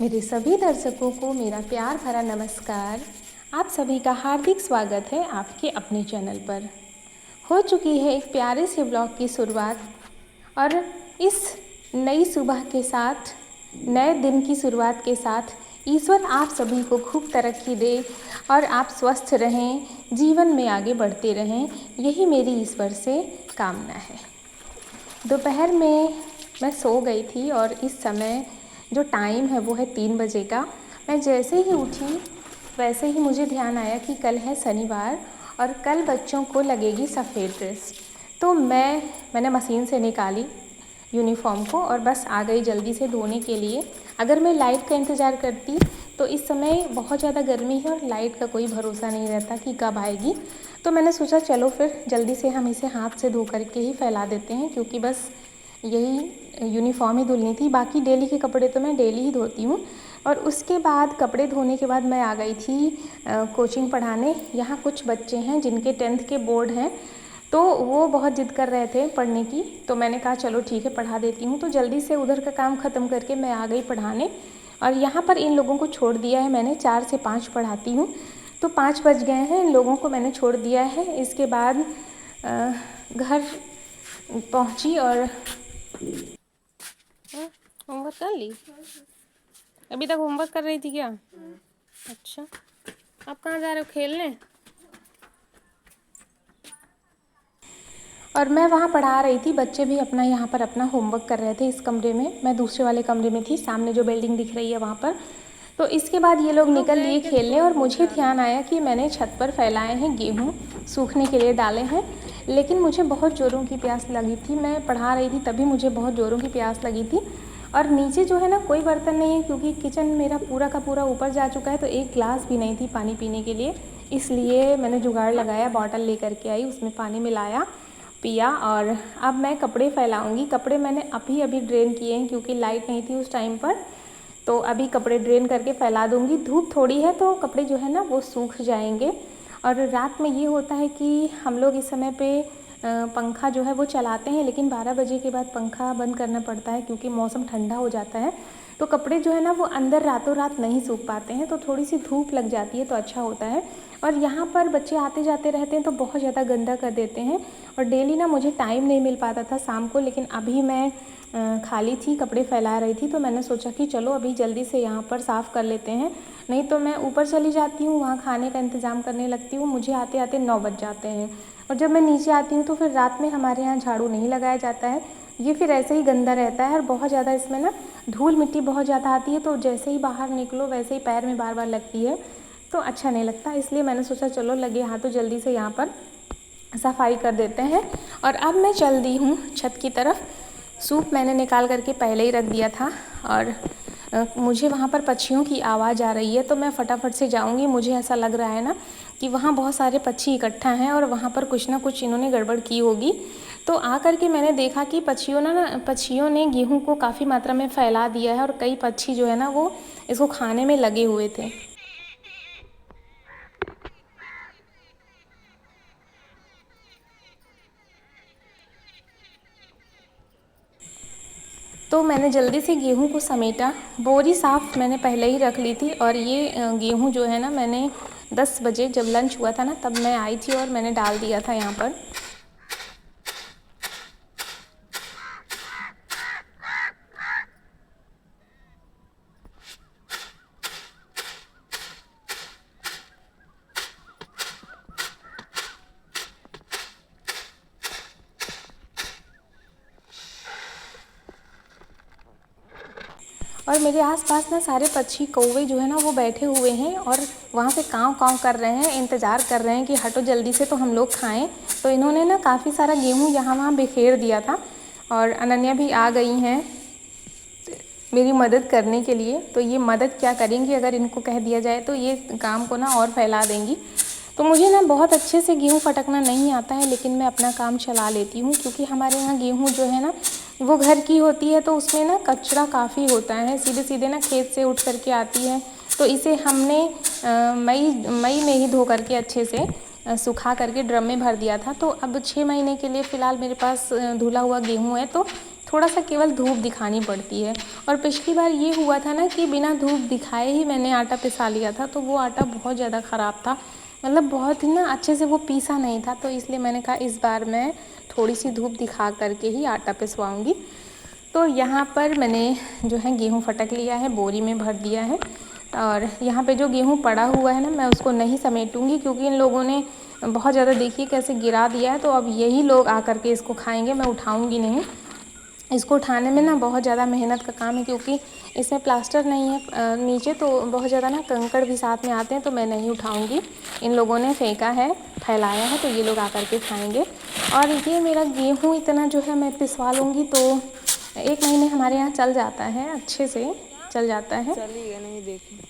मेरे सभी दर्शकों को मेरा प्यार भरा नमस्कार। आप सभी का हार्दिक स्वागत है आपके अपने चैनल पर। हो चुकी है एक प्यारे से ब्लॉग की शुरुआत और इस नई सुबह के साथ, नए दिन की शुरुआत के साथ ईश्वर आप सभी को खूब तरक्की दे और आप स्वस्थ रहें, जीवन में आगे बढ़ते रहें, यही मेरी ईश्वर से कामना है। दोपहर में मैं सो गई थी और इस समय जो टाइम है वो है 3 बजे का। मैं जैसे ही उठी वैसे ही मुझे ध्यान आया कि कल है शनिवार और कल बच्चों को लगेगी सफ़ेद ड्रेस। तो मैंने मशीन से निकाली यूनिफॉर्म को और बस आ गई जल्दी से धोने के लिए। अगर मैं लाइट का इंतज़ार करती तो इस समय बहुत ज़्यादा गर्मी है और लाइट का कोई भरोसा नहीं रहता कि कब आएगी। तो मैंने सोचा चलो फिर जल्दी से हम इसे हाथ से धो करके ही फैला देते हैं, क्योंकि बस यही यूनिफॉर्म ही धुलनी थी। बाकी डेली के कपड़े तो मैं डेली ही धोती हूँ। और उसके बाद कपड़े धोने के बाद मैं आ गई थी कोचिंग पढ़ाने। यहाँ कुछ बच्चे हैं जिनके 10th के बोर्ड हैं, तो वो बहुत ज़िद कर रहे थे पढ़ने की। तो मैंने कहा चलो ठीक है पढ़ा देती हूँ। तो जल्दी से उधर का काम ख़त्म करके मैं आ गई पढ़ाने और यहाँ पर इन लोगों को छोड़ दिया है मैंने। 4 से 5 पढ़ाती हूँ, तो 5 बज गए हैं, इन लोगों को मैंने छोड़ दिया है। इसके बाद घर पहुँची और होमवर्क कर ली। अभी तक होमवर्क कर रही थी क्या? अच्छा, आप कहाँ जा रहे हो? खेलने? और मैं वहाँ पढ़ा रही थी, बच्चे भी अपना यहाँ पर अपना होमवर्क कर रहे थे इस कमरे में। मैं दूसरे वाले कमरे में थी, सामने जो बिल्डिंग दिख रही है वहाँ पर। तो इसके बाद ये लोग निकल लिए खेलने और मुझे ध्यान आया कि मैंने छत पर फैलाए हैं गेहूँ, सूखने के लिए डाले हैं। लेकिन मुझे बहुत ज़ोरों की प्यास लगी थी, मैं पढ़ा रही थी तभी मुझे बहुत ज़ोरों की प्यास लगी थी। और नीचे जो है ना कोई बर्तन नहीं है, क्योंकि किचन मेरा पूरा का पूरा ऊपर जा चुका है, तो एक गिलास भी नहीं थी पानी पीने के लिए। इसलिए मैंने जुगाड़ लगाया, बॉटल लेकर के आई, उसमें पानी मिलाया, पिया। और अब मैं कपड़े फैलाऊंगी। कपड़े मैंने अभी अभी ड्रेन किए हैं क्योंकि लाइट नहीं थी उस टाइम पर, तो अभी कपड़े ड्रेन करके फैला दूंगी। धूप थोड़ी है तो कपड़े जो है ना वो सूख जाएंगे। और रात में ये होता है कि हम लोग इस समय पे पंखा जो है वो चलाते हैं, लेकिन 12 बजे के बाद पंखा बंद करना पड़ता है क्योंकि मौसम ठंडा हो जाता है। तो कपड़े जो है ना वो अंदर रातों रात नहीं सूख पाते हैं, तो थोड़ी सी धूप लग जाती है तो अच्छा होता है। और यहाँ पर बच्चे आते जाते रहते हैं तो बहुत ज़्यादा गंदा कर देते हैं। और डेली ना मुझे टाइम नहीं मिल पाता था शाम को, लेकिन अभी मैं खाली थी, कपड़े फैला रही थी, तो मैंने सोचा कि चलो अभी जल्दी से यहाँ पर साफ़ कर लेते हैं। नहीं तो मैं ऊपर चली जाती हूँ, वहाँ खाने का इंतज़ाम करने लगती हूँ, मुझे आते आते 9 बज जाते हैं। और जब मैं नीचे आती हूँ तो फिर रात में हमारे यहाँ झाड़ू नहीं लगाया जाता है, ये फिर ऐसे ही गंदा रहता है। और बहुत ज़्यादा इसमें ना धूल मिट्टी बहुत ज़्यादा आती है, तो जैसे ही बाहर निकलो वैसे ही पैर में बार बार लगती है, तो अच्छा नहीं लगता। इसलिए मैंने सोचा चलो लगे हाथ तो जल्दी से यहाँ पर सफाई कर देते हैं। और अब मैं चल दी हूँ छत की तरफ। सूप मैंने निकाल करके पहले ही रख दिया था और मुझे वहाँ पर पक्षियों की आवाज़ आ रही है, तो मैं फटाफट से जाऊँगी। मुझे ऐसा लग रहा है ना कि वहाँ बहुत सारे पक्षी इकट्ठा हैं और वहाँ पर कुछ ना कुछ इन्होंने गड़बड़ की होगी। तो आ करके मैंने देखा कि पक्षियों ने गेहूँ को काफ़ी मात्रा में फैला दिया है और कई पक्षी जो है ना वो इसको खाने में लगे हुए थे। तो मैंने जल्दी से गेहूं को समेटा। बोरी साफ़ मैंने पहले ही रख ली थी और ये गेहूं जो है ना मैंने 10 बजे जब लंच हुआ था ना तब मैं आई थी और मैंने डाल दिया था यहाँ पर। और मेरे आसपास ना सारे पक्षी कौवे जो है ना वो बैठे हुए हैं और वहाँ पे काँव काँव कर रहे हैं, इंतज़ार कर रहे हैं कि हटो जल्दी से तो हम लोग खाएं। तो इन्होंने ना काफ़ी सारा गेहूँ यहाँ वहाँ बिखेर दिया था और अनन्या भी आ गई हैं मेरी मदद करने के लिए। तो ये मदद क्या करेंगी, अगर इनको कह दिया जाए तो ये काम को ना और फैला देंगी। तो मुझे ना बहुत अच्छे से गेहूँ फटकना नहीं आता है, लेकिन मैं अपना काम चला लेती हूँ क्योंकि हमारे यहाँ गेहूँ जो है ना वो घर की होती है, तो उसमें ना कचरा काफ़ी होता है, सीधे सीधे ना खेत से उठ करके आती है। तो इसे हमने मई में ही धो करके अच्छे से सुखा करके ड्रम में भर दिया था। तो अब 6 महीने के लिए फ़िलहाल मेरे पास धुला हुआ गेहूँ है, तो थोड़ा सा केवल धूप दिखानी पड़ती है। और पिछली बार ये हुआ था ना कि बिना धूप दिखाए ही मैंने आटा पिसा लिया था, तो वो आटा बहुत ज़्यादा ख़राब था, मतलब बहुत ही ना अच्छे से वो पीसा नहीं था। तो इसलिए मैंने कहा इस बार मैं थोड़ी सी धूप दिखा करके ही आटा पिसवाऊँगी। तो यहाँ पर मैंने जो है गेहूँ फटक लिया है, बोरी में भर दिया है। और यहाँ पे जो गेहूँ पड़ा हुआ है ना, मैं उसको नहीं समेटूँगी क्योंकि इन लोगों ने बहुत ज़्यादा देखिए कैसे गिरा दिया है। तो अब यही लोग आकर के इसको खाएंगे, मैं उठाऊँगी नहीं। इसको उठाने में ना बहुत ज़्यादा मेहनत का काम है क्योंकि इसमें प्लास्टर नहीं है नीचे, तो बहुत ज़्यादा ना कंकड़ भी साथ में आते हैं, तो मैं नहीं उठाऊँगी। इन लोगों ने फेंका है, फैलाया है, तो ये लोग आकर के खाएंगे। और ये मेरा गेहूँ इतना जो है मैं पिसवा लूँगी तो 1 महीने हमारे यहाँ चल जाता है, अच्छे से चल जाता है। चलिएगा नहीं देखी।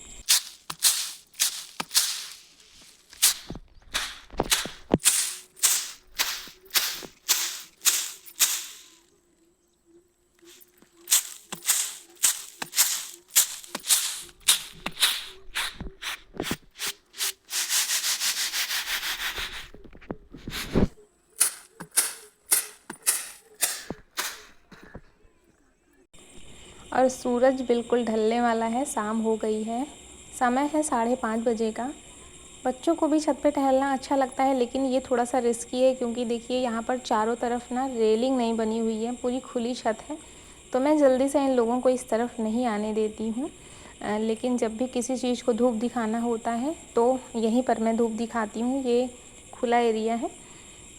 और सूरज बिल्कुल ढलने वाला है, शाम हो गई है, समय है 5:30 बजे का। बच्चों को भी छत पे टहलना अच्छा लगता है, लेकिन ये थोड़ा सा रिस्की है क्योंकि देखिए यहाँ पर चारों तरफ ना रेलिंग नहीं बनी हुई है, पूरी खुली छत है। तो मैं जल्दी से इन लोगों को इस तरफ नहीं आने देती हूँ, लेकिन जब भी किसी चीज़ को धूप दिखाना होता है तो यहीं पर मैं धूप दिखाती हूँ। ये खुला एरिया है।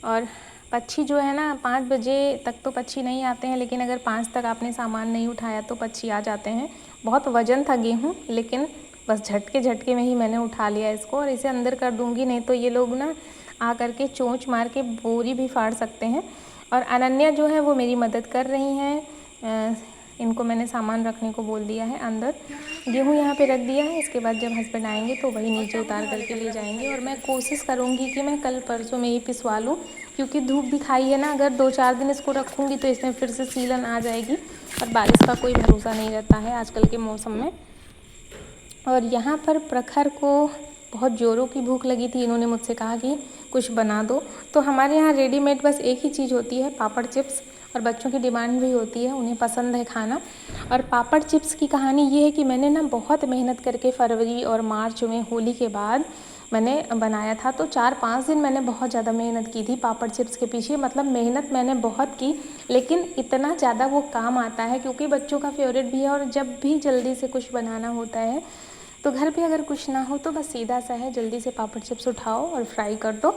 और पक्षी जो है ना 5 बजे तक तो पक्षी नहीं आते हैं, लेकिन अगर 5 तक आपने सामान नहीं उठाया तो पक्षी आ जाते हैं। बहुत वज़न था गेहूँ, लेकिन बस झटके में ही मैंने उठा लिया इसको। और इसे अंदर कर दूँगी, नहीं तो ये लोग ना आ कर के चोंच मार के बोरी भी फाड़ सकते हैं। और अनन्या जो है वो मेरी मदद कर रही हैं। इनको मैंने सामान रखने को बोल दिया है अंदर। गेहूँ यहाँ पे रख दिया है, इसके बाद जब हस्बैंड आएंगे तो वही नीचे उतार करके ले जाएंगे। और मैं कोशिश करूँगी कि मैं कल परसों में ही पिसवा लूँ, क्योंकि धूप दिखाई है ना, अगर 2-4 दिन इसको रखूँगी तो इसमें फिर से सीलन आ जाएगी। और बारिश का कोई भरोसा नहीं रहता है आजकल के मौसम में। और यहाँ पर प्रखर को बहुत ज़ोरों की भूख लगी थी, इन्होंने मुझसे कहा कि कुछ बना दो। तो हमारे यहाँ रेडीमेड बस एक ही चीज़ होती है, पापड़ चिप्स। और बच्चों की डिमांड भी होती है, उन्हें पसंद है खाना। और पापड़ चिप्स की कहानी ये है कि मैंने ना बहुत मेहनत करके फरवरी और मार्च में होली के बाद मैंने बनाया था। तो 4-5 दिन मैंने बहुत ज़्यादा मेहनत की थी पापड़ चिप्स के पीछे, मतलब मेहनत मैंने बहुत की, लेकिन इतना ज़्यादा वो काम आता है क्योंकि बच्चों का फेवरेट भी है। और जब भी जल्दी से कुछ बनाना होता है तो घर पे अगर कुछ ना हो तो बस सीधा सा है, जल्दी से पापड़ चिप्स उठाओ और फ्राई कर दो।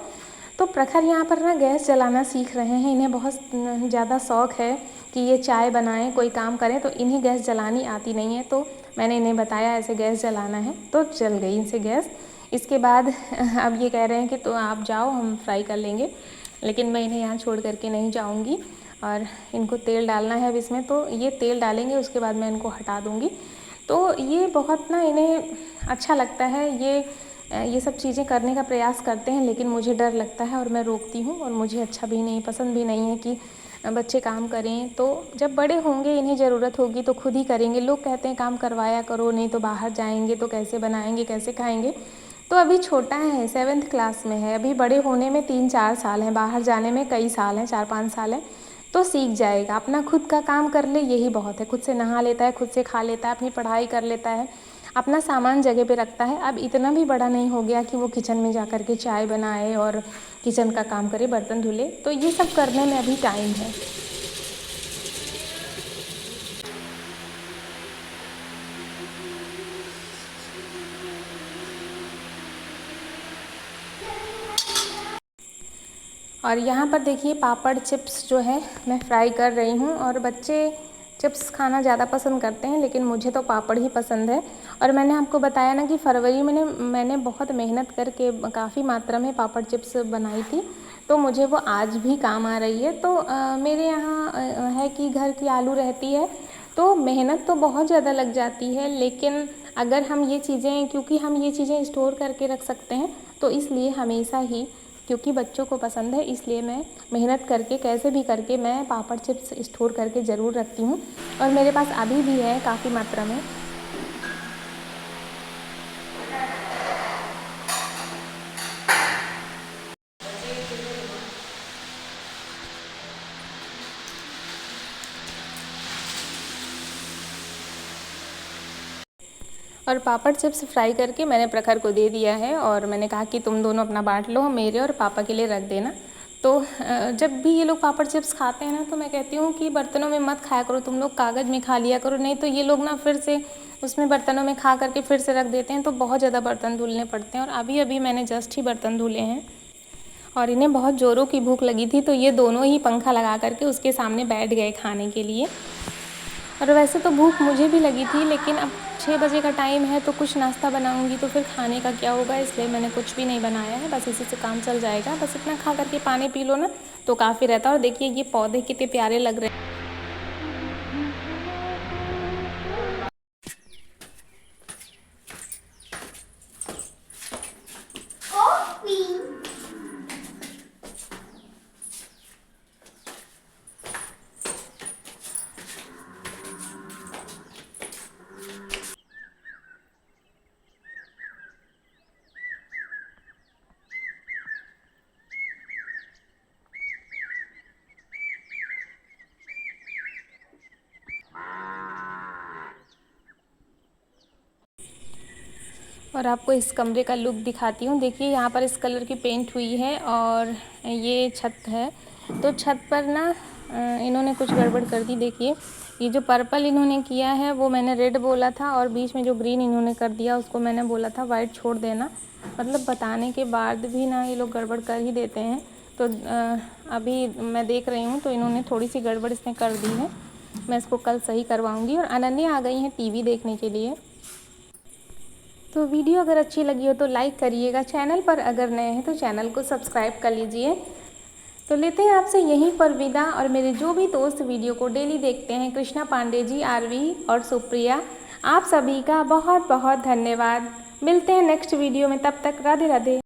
तो प्रखर यहाँ पर ना गैस जलाना सीख रहे हैं, इन्हें बहुत ज़्यादा शौक़ है कि ये चाय बनाएं, कोई काम करें, तो इन्हें गैस जलानी आती नहीं है। तो मैंने इन्हें बताया ऐसे गैस जलाना है, तो चल गई इनसे गैस। इसके बाद अब ये कह रहे हैं कि तो आप जाओ, हम फ्राई कर लेंगे, लेकिन मैं इन्हें यहाँ छोड़ करके नहीं जाऊँगी। और इनको तेल डालना है अब इसमें, तो ये तेल डालेंगे, उसके बाद मैं इनको हटा दूँगी। तो ये बहुत ना इन्हें अच्छा लगता है, ये सब चीज़ें करने का प्रयास करते हैं, लेकिन मुझे डर लगता है और मैं रोकती हूँ। और मुझे अच्छा भी नहीं, पसंद भी नहीं है कि बच्चे काम करें। तो जब बड़े होंगे, इन्हें ज़रूरत होगी तो खुद ही करेंगे। लोग कहते हैं काम करवाया करो, नहीं तो बाहर जाएंगे तो कैसे बनाएंगे, कैसे खाएंगे। तो अभी छोटा है, 7th क्लास में है, अभी बड़े होने में 3-4 साल हैं, बाहर जाने में कई साल हैं, 4-5 साल हैं। तो सीख जाएगा, अपना खुद का काम कर ले यही बहुत है। खुद से नहा लेता है, खुद से खा लेता है, अपनी पढ़ाई कर लेता है, अपना सामान जगह पे रखता है। अब इतना भी बड़ा नहीं हो गया कि वो किचन में जा कर के चाय बनाए और किचन का काम करे, बर्तन धुले। तो ये सब करने में अभी टाइम है। और यहाँ पर देखिए पापड़ चिप्स जो है मैं फ्राई कर रही हूँ। और बच्चे चिप्स खाना ज़्यादा पसंद करते हैं, लेकिन मुझे तो पापड़ ही पसंद है। और मैंने आपको बताया ना कि फरवरी में मैंने बहुत मेहनत करके काफ़ी मात्रा में पापड़ चिप्स बनाई थी, तो मुझे वो आज भी काम आ रही है। तो मेरे यहाँ है कि घर की आलू रहती है, तो मेहनत तो बहुत ज़्यादा लग जाती है, लेकिन अगर हम ये चीज़ें, क्योंकि हम ये चीज़ें स्टोर करके रख सकते हैं, तो इसलिए हमेशा ही, क्योंकि बच्चों को पसंद है, इसलिए मैं मेहनत करके कैसे भी करके मैं पापड़ चिप्स स्टोर करके ज़रूर रखती हूँ। और मेरे पास अभी भी है काफ़ी मात्रा में। और पापड़ चिप्स फ्राई करके मैंने प्रखर को दे दिया है और मैंने कहा कि तुम दोनों अपना बांट लो, मेरे और पापा के लिए रख देना। तो जब भी ये लोग पापड़ चिप्स खाते हैं ना, तो मैं कहती हूँ कि बर्तनों में मत खाया करो, तुम लोग कागज़ में खा लिया करो, नहीं तो ये लोग ना फिर से उसमें बर्तनों में खा करके फिर से रख देते हैं, तो बहुत ज़्यादा बर्तन धुलने पड़ते हैं। और अभी अभी मैंने जस्ट ही बर्तन धुले हैं और इन्हें बहुत ज़ोरों की भूख लगी थी, तो ये दोनों ही पंखा लगा करके उसके सामने बैठ गए खाने के लिए। और वैसे तो भूख मुझे भी लगी थी, लेकिन अब 6 बजे का टाइम है, तो कुछ नाश्ता बनाऊंगी तो फिर खाने का क्या होगा, इसलिए मैंने कुछ भी नहीं बनाया है, बस इसी से काम चल जाएगा। बस इतना खा करके पानी पी लो ना तो काफ़ी रहता है। और देखिए ये पौधे कितने प्यारे लग रहे हैं। और आपको इस कमरे का लुक दिखाती हूँ। देखिए यहाँ पर इस कलर की पेंट हुई है और ये छत है। तो छत पर ना इन्होंने कुछ गड़बड़ कर दी। देखिए ये जो पर्पल इन्होंने किया है वो मैंने रेड बोला था, और बीच में जो ग्रीन इन्होंने कर दिया उसको मैंने बोला था वाइट छोड़ देना। मतलब बताने के बाद भी ना ये लोग गड़बड़ कर ही देते हैं। तो अभी मैं देख रही हूँ तो इन्होंने थोड़ी सी गड़बड़ इसमें कर दी है। मैं इसको कल सही करवाऊँगी। और अनन्या आ गई हैं टीवी देखने के लिए। तो वीडियो अगर अच्छी लगी हो तो लाइक करिएगा, चैनल पर अगर नए हैं तो चैनल को सब्सक्राइब कर लीजिए। तो लेते हैं आपसे यहीं पर विदा। और मेरे जो भी दोस्त वीडियो को डेली देखते हैं, कृष्णा पांडे जी, आरवी और सुप्रिया, आप सभी का बहुत बहुत धन्यवाद। मिलते हैं नेक्स्ट वीडियो में, तब तक राधे राधे।